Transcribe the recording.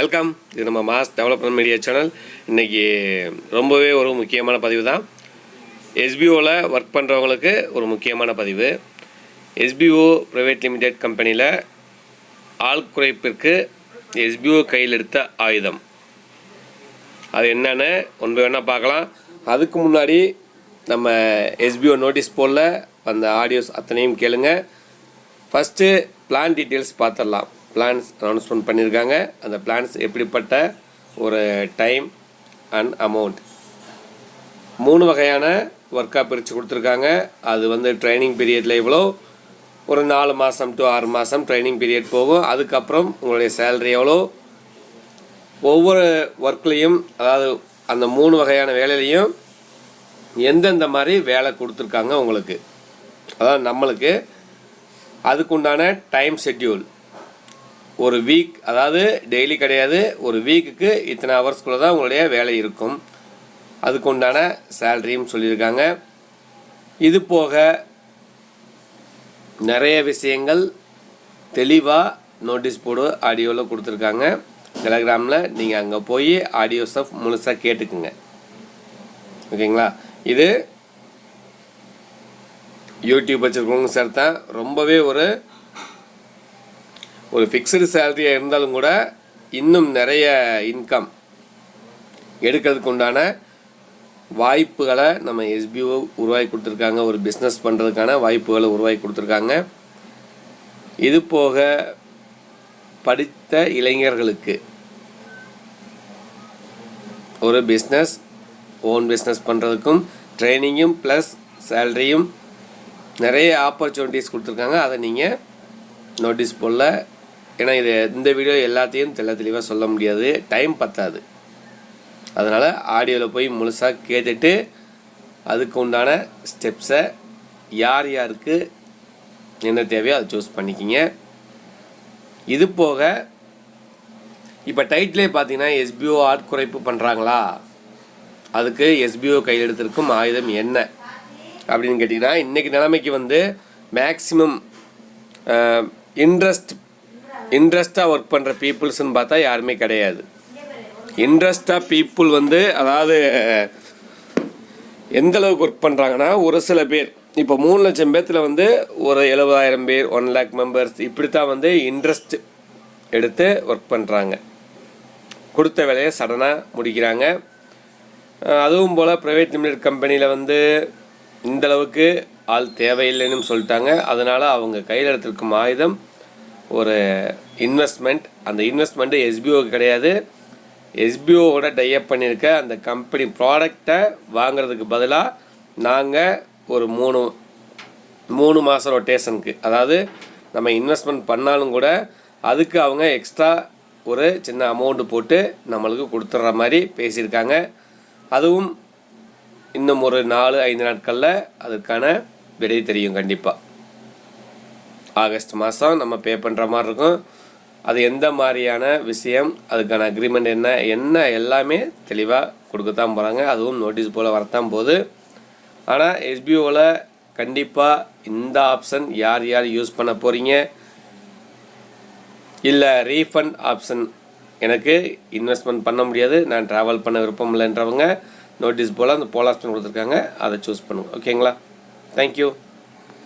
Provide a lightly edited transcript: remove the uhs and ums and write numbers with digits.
Welcome. இது நம்ம mass development media channel. இன்றைக்கி ரொம்பவே ஒரு முக்கியமான பதிவு தான். எஸ்பிஓவில் ஒர்க் பண்ணுறவங்களுக்கு ஒரு முக்கியமான பதிவு. எஸ்பிஓ ப்ரைவேட் லிமிடெட் கம்பெனியில் ஆள் குறைப்பிற்கு எஸ்பிஓ கையில் எடுத்த ஆயுதம், அது என்னென்னு ஒன்று வேணால் பார்க்கலாம். அதுக்கு முன்னாடி நம்ம எஸ்பிஓ நோட்டீஸ் போர்டில் அந்த ஆடியோஸ் அத்தனையும் கேளுங்க. ஃபஸ்ட்டு பிளான் டீட்டெயில்ஸ் பார்த்துடலாம். பிளான்ஸ் அனௌன்ஸ்மெண்ட் பண்ணியிருக்காங்க. அந்த பிளான்ஸ் எப்படிப்பட்ட ஒரு டைம் அண்ட் அமௌண்ட், 3 வகையான ஒர்க்காக பிரித்து கொடுத்துருக்காங்க. அது ட்ரைனிங் பீரியடில் இவ்வளோ, ஒரு 4 மாதம் டு 6 மாதம் ட்ரைனிங் பீரியட் போகும். அதுக்கப்புறம் உங்களுடைய சேலரி எவ்வளோ, ஒவ்வொரு ஒர்க்லேயும் அதாவது அந்த 3 வகையான வேலையிலையும் எந்தெந்த மாதிரி வேலை கொடுத்துருக்காங்க உங்களுக்கு, அதாவது நம்மளுக்கு அதுக்குண்டான டைம் ஷெட்யூல், ஒரு வீக், அதாவது டெய்லி கிடையாது, ஒரு வீக்குக்கு இத்தனை ஹவர்ஸ்குள்ளே தான் உங்களுடைய வேலை இருக்கும். அதுக்கு உண்டான சேலரியும் சொல்லியிருக்காங்க. இது போக நிறைய விஷயங்கள் தெளிவாக நோட்டீஸ் போர்டு ஆடியோவில் கொடுத்துருக்காங்க. டெலகிராமில் நீங்கள் அங்கே போய் ஆடியோஸை முழுசாக கேட்டுக்குங்க, ஓகேங்களா. இது யூடியூப் வச்சுருக்கவங்க சேர்த்தா ரொம்பவே ஒரு ஃபிக்ஸ்டு சேலரியாக இருந்தாலும் கூட இன்னும் நிறைய இன்கம் எடுக்கிறதுக்கு உண்டான வாய்ப்புகளை நம்ம எஸ்பிஓ உருவாக்கி கொடுத்துருக்காங்க. ஒரு பிஸ்னஸ் பண்ணுறதுக்கான வாய்ப்புகளை உருவாக்கி கொடுத்துருக்காங்க. இது போக படித்த இளைஞர்களுக்கு ஒரு பிஸ்னஸ், ஓன் பிஸ்னஸ் பண்ணுறதுக்கும் ட்ரைனிங்கும் ப்ளஸ் சேலரியும் நிறைய ஆப்பர்ச்சுனிட்டிஸ் கொடுத்துருக்காங்க. அதை நீங்கள் நோட்டீஸ் போடல. ஏன்னா இந்த வீடியோ எல்லாத்தையும் தெளிவாக சொல்ல முடியாது, டைம் பத்தாது. அதனால் ஆடியோவில் போய் முழுசாக கேட்டுட்டு அதுக்கு உண்டான ஸ்டெப்ஸை யார் யாருக்கு என்ன தேவையோ அதை சூஸ் பண்ணிக்கிங்க. இது போக இப்போ டைட்டிலே பார்த்தீங்கன்னா எஸ்பிஓ ஆட்குறைப்பு பண்ணுறாங்களா, அதுக்கு எஸ்பிஓ கையில் எடுத்திருக்கும் ஆயுதம் என்ன அப்படின்னு கேட்டிங்கன்னா, இன்றைக்கி நிலைமைக்கு மேக்ஸிமம் இன்ட்ரெஸ்ட்டாக ஒர்க் பண்ணுற பீப்புள்ஸ்ன்னு பார்த்தா யாருமே கிடையாது. இன்ட்ரெஸ்டாக பீப்புள் அதாவது எந்த அளவுக்கு ஒர்க் பண்ணுறாங்கன்னா, ஒரு சில பேர் இப்போ 3 லட்சம் பேர்த்தில் ஒரு 70,000 பேர், 1 லேக் மெம்பர்ஸ் இப்படி தான் இன்ட்ரெஸ்ட் எடுத்து ஒர்க் பண்ணுறாங்க. கொடுத்த வேலையை சடனாக முடிக்கிறாங்க. அதுவும் போல் ப்ரைவேட் லிமிடெட் கம்பெனியில் இந்தளவுக்கு ஆள் தேவையில்லைன்னு சொல்லிட்டாங்க. அதனால் அவங்க கையில் எடுத்திருக்கும் ஆயுதம் ஒரு இன்வெஸ்ட்மெண்ட். அந்த இன்வெஸ்ட்மெண்ட்டு எஸ்பிஓக்கு கிடையாது. எஸ்பிஓவோட டைப் பண்ணியிருக்க அந்த கம்பெனி ப்ராடக்டை வாங்கிறதுக்கு பதிலாக நாங்கள் ஒரு 3 மாதம் ரொட்டேஷனுக்கு, அதாவது நம்ம இன்வெஸ்ட்மெண்ட் பண்ணாலும் கூட அதுக்கு அவங்க எக்ஸ்ட்ரா ஒரு சின்ன அமௌண்ட்டு போட்டு நம்மளுக்கு கொடுத்துட்ற மாதிரி பேசியிருக்காங்க. அதுவும் இன்னும் ஒரு 4-5 நாட்களில் அதுக்கான விடை தெரியும். கண்டிப்பாக ஆகஸ்ட் மாதம் நம்ம பே பண்ணுற மாதிரி இருக்கும். அது எந்த மாதிரியான விஷயம், அதுக்கான அக்ரிமெண்ட் என்ன எல்லாமே தெளிவாக கொடுக்கத்தான் போகிறாங்க. அதுவும் நோட்டீஸ் போல் வரத்தான் போகுது. ஆனால் எஸ்பிஓவில் கண்டிப்பாக இந்த ஆப்ஷன் யார் யூஸ் பண்ண போகிறீங்க, இல்லை ரீஃபண்ட் ஆப்ஷன், எனக்கு இன்வெஸ்ட்மெண்ட் பண்ண முடியாது, நான் ட்ராவல் பண்ண விருப்பம் இல்லைன்றவங்க நோட்டீஸ் போல் அந்த போல் ஆப்ஷன் கொடுத்துருக்காங்க, அதை சூஸ் பண்ணுங்கள், ஓகேங்களா. தேங்க்யூ.